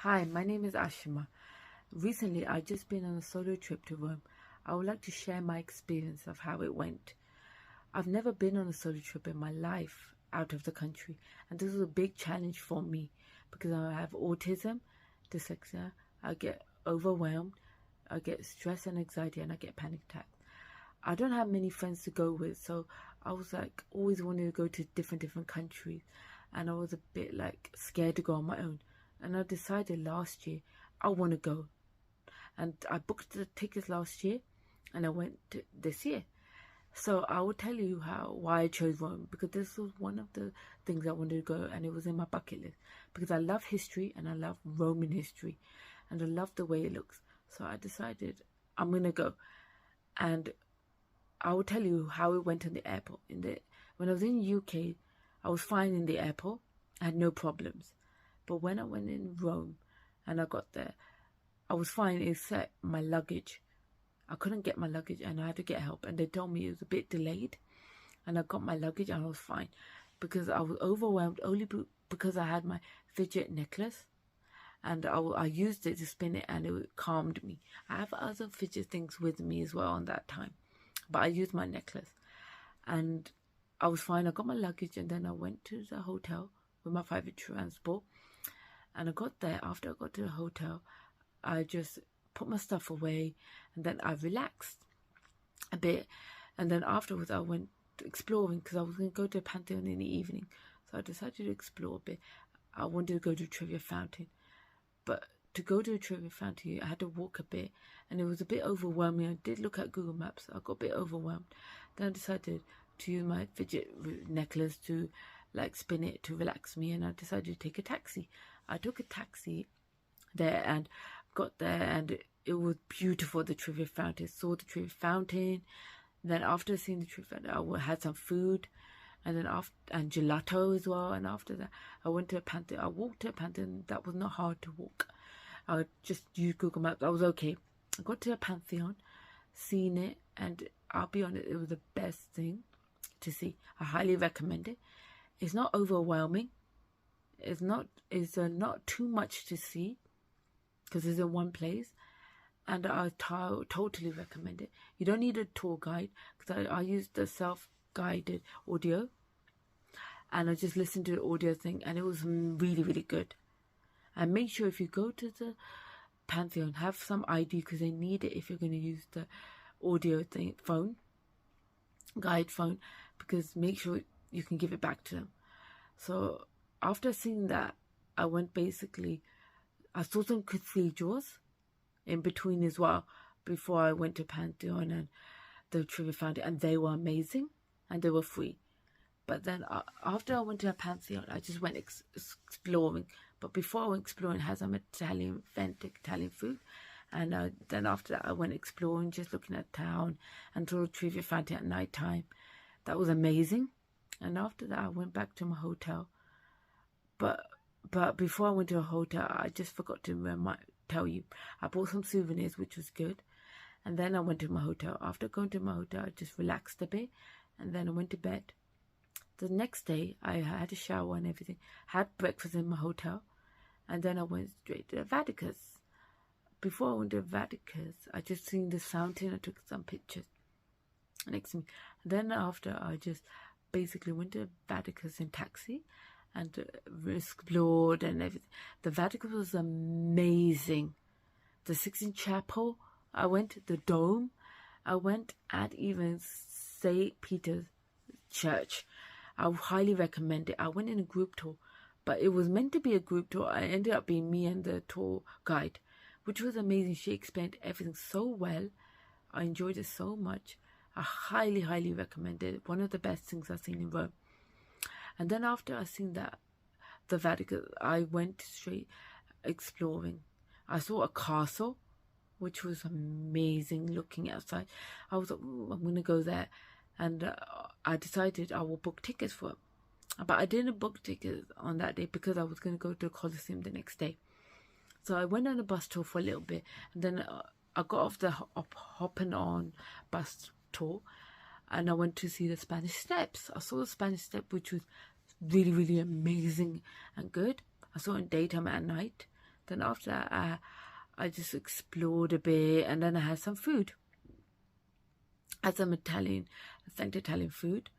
Hi, my name is Ashima. Recently, I've just been on a solo trip to Rome. I would like to share my experience of how it went. I've never been on a solo trip in my life out of the country, and this was a big challenge for me because I have autism, dyslexia, I get overwhelmed, I get stress and anxiety, and I get panic attacks. I don't have many friends to go with, so I was like always wanting to go to different countries, and I was a bit like scared to go on my own. And I decided last year I want to go, and I booked the tickets last year, and I went this year. So I will tell you how why I chose Rome, because this was one of the things I wanted to go, and it was in my bucket list because I love history and I love Roman history, and I love the way it looks. So I decided I'm gonna go, and I will tell you how it went in the airport. When I was in UK, I was fine in the airport. I had no problems. But when I went in Rome and I got there, I was fine except my luggage. I couldn't get my luggage and I had to get help. And they told me it was a bit delayed. And I got my luggage and I was fine. Because I was overwhelmed only because I had my fidget necklace. And I used it to spin it and it calmed me. I have other fidget things with me as well on that time. But I used my necklace. And I was fine. I got my luggage and then I went to the hotel with my private transport. And I got there. After I got to the hotel, I just put my stuff away and then I relaxed a bit. And then afterwards, I went exploring because I was going to go to Pantheon in the evening. So I decided to explore a bit. I wanted to go to Trivia Fountain. But to go to a Trivia Fountain, I had to walk a bit. And it was a bit overwhelming. I did look at Google Maps. I got a bit overwhelmed. Then I decided to use my fidget necklace to like spin it to relax me. And I decided to take a taxi. I took a taxi there and got there, and it was beautiful. The Trivia Fountain. Saw the Trivia Fountain. Then after seeing the Trivia Fountain, I had some food, and then and gelato as well. And after that, I went to a Pantheon. I walked to a Pantheon. That was not hard to walk. I just used Google Maps. I was okay. I got to a Pantheon, seen it, and I'll be honest, it was the best thing to see. I highly recommend it. It's not overwhelming. It's not too much to see because it's in one place, and I totally recommend it. You don't need a tour guide because I used the self-guided audio, and I just listened to the audio thing, and it was really good. And make sure if you go to the Pantheon, have some ID because they need it if you're going to use the audio thing guide phone, because make sure you can give it back to them. So after seeing that, I saw some cathedrals in between as well before I went to Pantheon and the Trivia Fountain, and they were amazing and they were free. But then after I went to a Pantheon, I just went exploring. But before I went exploring, I had some authentic Italian food. And then after that, I went exploring, just looking at town and saw the Trivia Fountain at night time. That was amazing. And after that, I went back to my hotel. But before I went to a hotel, I just forgot to tell you. I bought some souvenirs, which was good. And then I went to my hotel. After going to my hotel, I just relaxed a bit. And then I went to bed. The next day, I had a shower and everything. Had breakfast in my hotel. And then I went straight to the Vatican's. Before I went to the Vatican's, I just seen the fountain. I took some pictures next to me. And then after, I just basically went to the Vatican's in taxi and explored and everything. The Vatican was amazing. The Sistine Chapel, I went to the Dome. I went at even St. Peter's Church. I highly recommend it. I went in a group tour, but it was meant to be a group tour. It ended up being me and the tour guide, which was amazing. She explained everything so well. I enjoyed it so much. I highly recommend it. One of the best things I've seen in Rome. And then after I seen the Vatican, I went straight exploring. I saw a castle, which was amazing looking outside. I was like, ooh, I'm going to go there. And I decided I will book tickets for it. But I didn't book tickets on that day because I was going to go to the Colosseum the next day. So I went on a bus tour for a little bit. And then I got off the hopping on bus tour. And I went to see the Spanish Steps. I saw the Spanish Step, which was really amazing and good. I saw it in daytime and at night. Then after that, I just explored a bit, and then I had some food. I had some authentic Italian food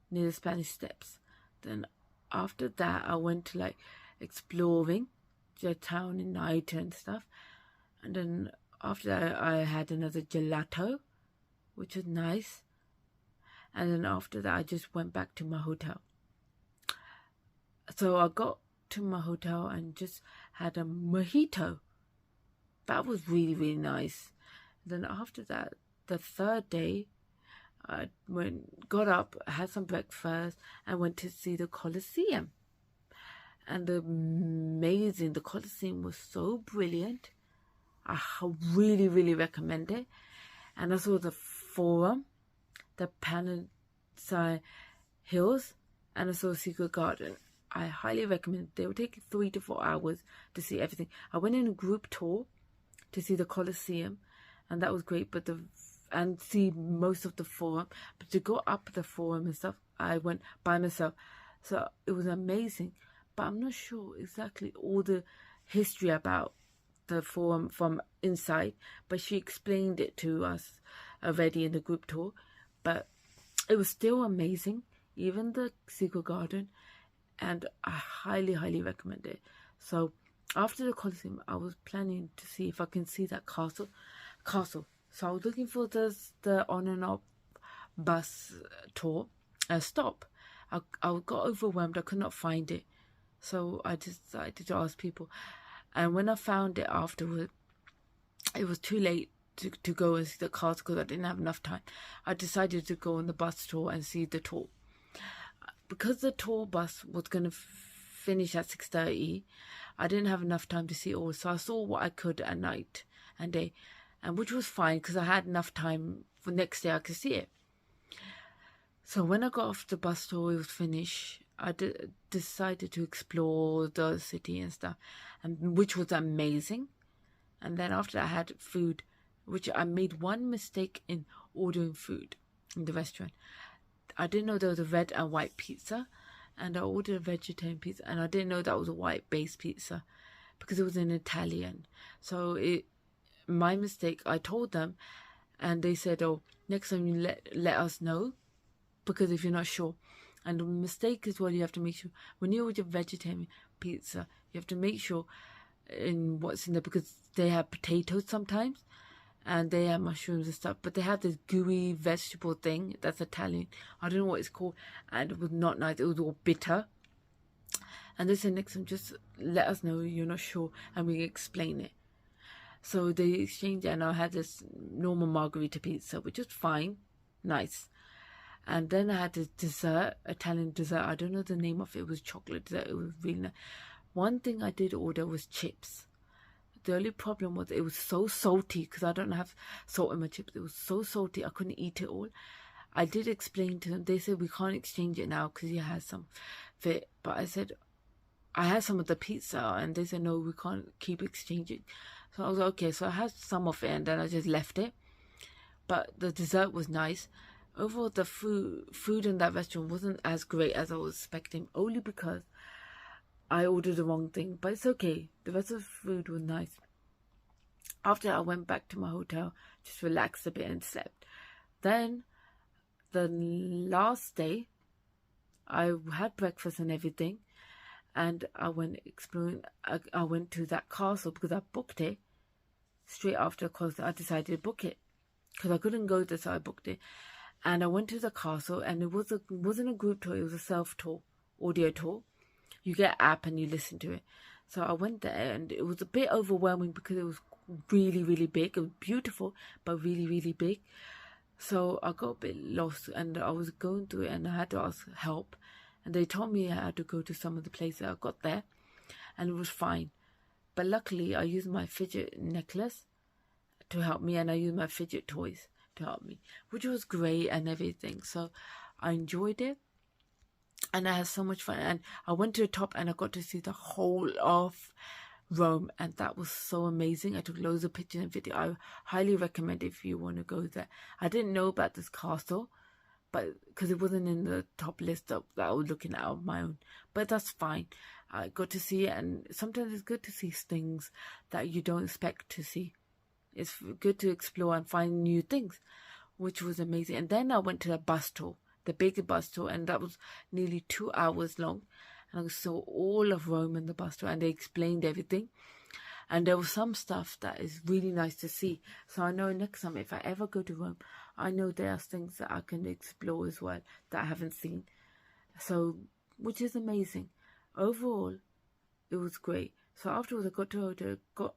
near the Spanish Steps. Then after that, I went to like exploring the town in night and stuff. And then after that, I had another gelato, which was nice. And then after that, I just went back to my hotel. So I got to my hotel and just had a mojito. That was really, really nice. Then after that, the third day, I got up, had some breakfast, and went to see the Colosseum. And the Colosseum was so brilliant. I really, really recommend it. And I saw the Forum, the Palatine Hills, and I saw Secret Garden. I highly recommend it. They will take 3 to 4 hours to see everything. I went in a group tour to see the Colosseum, and that was great, and see most of the Forum. But to go up the Forum and stuff, I went by myself. So it was amazing. But I'm not sure exactly all the history about the Forum from inside. But she explained it to us already in the group tour. But it was still amazing, even the Secret Garden. And I highly, highly recommend it. So after the Colosseum, I was planning to see if I can see that castle. So I was looking for the on and off bus tour stop. I got overwhelmed. I could not find it. So I decided to ask people. And when I found it afterward, it was too late to go and see the castle because I didn't have enough time. I decided to go on the bus tour and see the tour. Because the tour bus was going to finish at 6:30, I didn't have enough time to see it all. So I saw what I could at night and day, and which was fine because I had enough time for next day I could see it. So when I got off the bus tour, it was finished. I decided to explore the city and stuff, and which was amazing. And then after that, I had food, which I made one mistake in ordering food in the restaurant. I didn't know there was a red and white pizza, and I ordered a vegetarian pizza, and I didn't know that was a white-based pizza because it was in Italian. So my mistake. I told them, and they said, "Oh, next time you let us know, because if you're not sure." And the mistake is what you have to make sure when you order vegetarian pizza, you have to make sure in what's in there because they have potatoes sometimes. And they have mushrooms and stuff. But they have this gooey vegetable thing that's Italian. I don't know what it's called. And it was not nice. It was all bitter. And they said, next time, just let us know you're not sure. And we explain it. So they exchanged it. And I had this normal margarita pizza, which was fine. Nice. And then I had this dessert, Italian dessert. I don't know the name of it. It was chocolate dessert. It was really nice. One thing I did order was chips. The only problem was it was so salty because I don't have salt in my chips. It was so salty I couldn't eat it all. I did explain to them. They said we can't exchange it now because you had some of it. But I said I had some of the pizza and they said no, we can't keep exchanging. So I was like, okay. So I had some of it and then I just left it. But the dessert was nice. Overall, the food in that restaurant wasn't as great as I was expecting, only because I ordered the wrong thing, but it's okay. The rest of the food was nice. After I went back to my hotel, just relaxed a bit and slept. Then, the last day, I had breakfast and everything, and I went exploring. I went to that castle because I booked it straight after because I decided to book it because I couldn't go there, so I booked it. And I went to the castle, and it wasn't a group tour; it was a self-tour, audio tour. You get an app and you listen to it. So I went there and it was a bit overwhelming because it was really, really big. It was beautiful, but really, really big. So I got a bit lost and I was going through it and I had to ask help. And they told me I had to go to some of the places. I got there and it was fine. But luckily I used my fidget necklace to help me and I used my fidget toys to help me, which was great and everything. So I enjoyed it. And I had so much fun. And I went to the top and I got to see the whole of Rome. And that was so amazing. I took loads of pictures and video. I highly recommend if you want to go there. I didn't know about this castle, but because it wasn't in the top list that I was looking at on my own. But that's fine. I got to see it, and sometimes it's good to see things that you don't expect to see. It's good to explore and find new things, which was amazing. And then I went to a bus tour, the big bus tour, and that was nearly 2 hours long. And I saw all of Rome in the bus tour, and they explained everything. And there was some stuff that is really nice to see. So I know next time, if I ever go to Rome, I know there are things that I can explore as well that I haven't seen. So, which is amazing. Overall, it was great. So afterwards, I got to hotel, got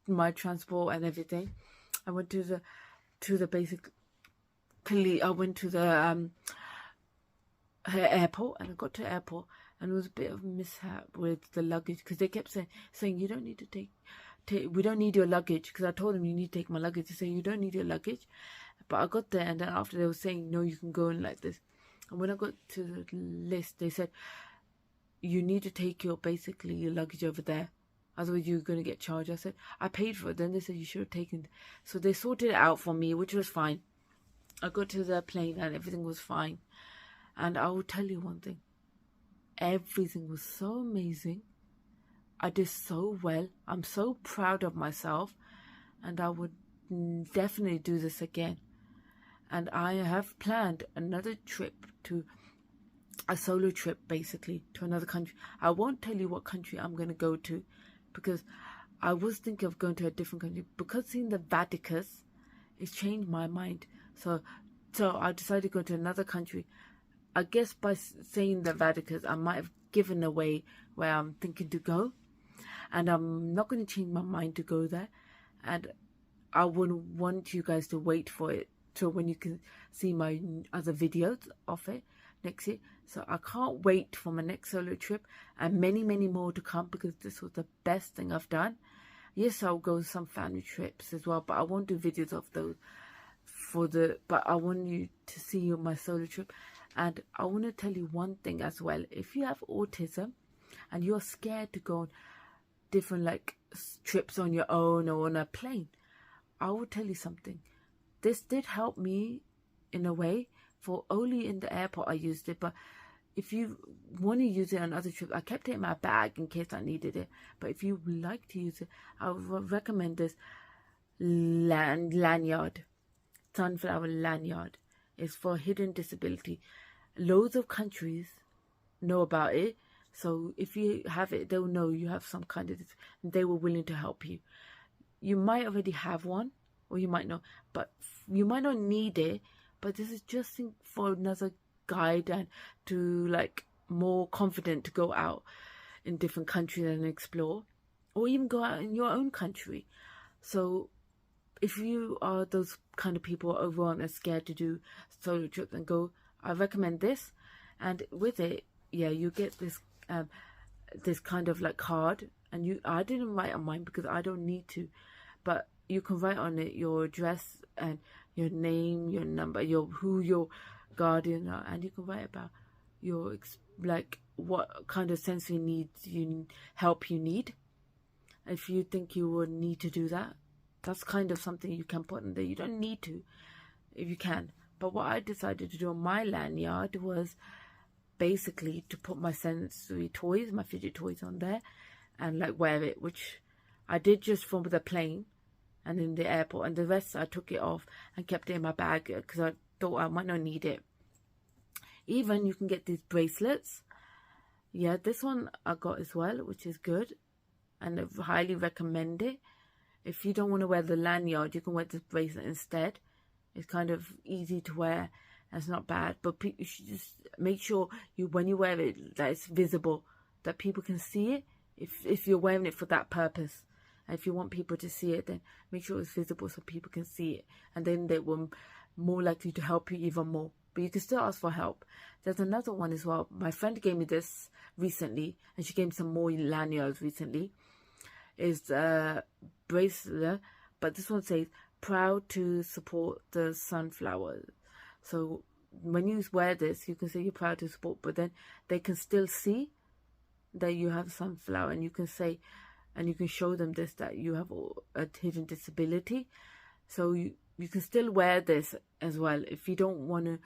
my transport and everything. I went to the airport, and I got to the airport, and it was a bit of a mishap with the luggage, because they kept saying you don't need to take we don't need your luggage, because I told them you need to take my luggage. They say you don't need your luggage, but I got there, and then after they were saying no, you can go in like this. And when I got to the list, they said you need to take your luggage over there, otherwise you're going to get charged. I said I paid for it. Then they said you should have taken. So they sorted it out for me, which was fine. I got to the plane and everything was fine. And I will tell you one thing. Everything was so amazing. I did so well. I'm so proud of myself. And I would definitely do this again. And I have planned another trip, to a solo trip, basically, to another country. I won't tell you what country I'm going to go to, because I was thinking of going to a different country. Because seeing the Vatican, it's changed my mind. So I decided to go to another country. I guess by saying the Vatican, I might have given away where I'm thinking to go. And I'm not going to change my mind to go there. And I wouldn't want you guys to wait for it till when you can see my other videos of it next year. So I can't wait for my next solo trip, and many, many more to come, because this was the best thing I've done. Yes, I'll go some family trips as well, but I won't do videos of those but I want you to see my solo trip. And I want to tell you one thing as well. If you have autism and you're scared to go on different trips on your own or on a plane, I will tell you something. This did help me in a way. For only in the airport I used it, but if you want to use it on other trips, I kept it in my bag in case I needed it. But if you would like to use it, I would recommend this lanyard. Sunflower lanyard. It's for hidden disability. Loads of countries know about it. So if you have it, they'll know you have some kind of, and they were willing to help you. You might already have one, or you might not, but you might not need it. But this is just for another guide, and to more confident to go out in different countries and explore, or even go out in your own country. So if you are those kind of people overwhelmed and scared to do solo trips and go, I recommend this. And with it, yeah, you get this this kind of card, and I didn't write on mine because I don't need to, but you can write on it your address and your name, your number, who your guardian are, and you can write about your what kind of sensory needs help you need. If you think you would need to do that, that's kind of something you can put in there. You don't need to, if you can. But what I decided to do on my lanyard was basically to put my sensory toys, my fidget toys on there, and wear it, which I did just from the plane and in the airport, and the rest I took it off and kept it in my bag because I thought I might not need it. Even you can get these bracelets. Yeah, this one I got as well, which is good, and I highly recommend it. If you don't want to wear the lanyard, you can wear this bracelet instead. It's kind of easy to wear, and it's not bad, but you should just make sure when you wear it that it's visible, that people can see it, if you're wearing it for that purpose. And if you want people to see it, then make sure it's visible so people can see it, and then they will more likely to help you even more. But you can still ask for help. There's another one as well. My friend gave me this recently, and she gave me some more lanyards recently. It's a bracelet, but this one says, proud to support the sunflowers. So when you wear this, you can say you're proud to support, but then they can still see that you have sunflower, and you can say, and you can show them this, that you have a hidden disability. So you can still wear this as well if you don't want to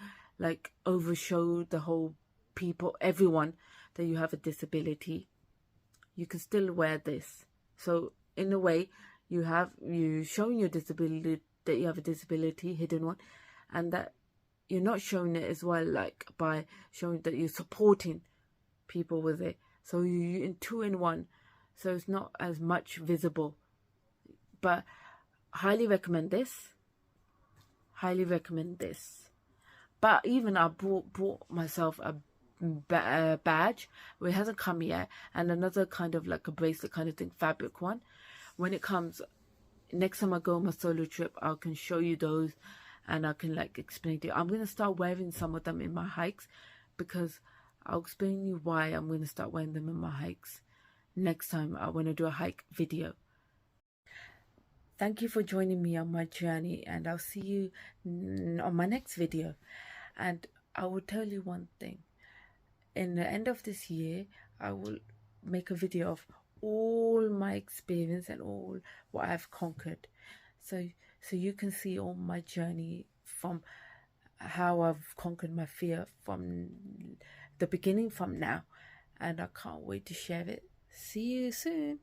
overshow the whole everyone that you have a disability. you can still wear this. So in a way, you showing your disability, that you have a disability, hidden one, and that you're not showing it as well, like by showing that you're supporting people with it. So you in two in one, so it's not as much visible. But highly recommend this. Highly recommend this. But even I bought myself a badge, well, it hasn't come yet, and another kind of like a bracelet kind of thing, fabric one. When it comes, next time I go on my solo trip, I can show you those, and I can like explain to you. I'm gonna start wearing some of them in my hikes, because I'll explain you why I'm gonna start wearing them in my hikes next time I want to do a hike video. Thank you for joining me on my journey, and I'll see you on my next video. And I will tell you one thing. In the end of this year, I will make a video of all my experience and all what I've conquered. So you can see all my journey from how I've conquered my fear from the beginning, from now. And I can't wait to share it. See you soon.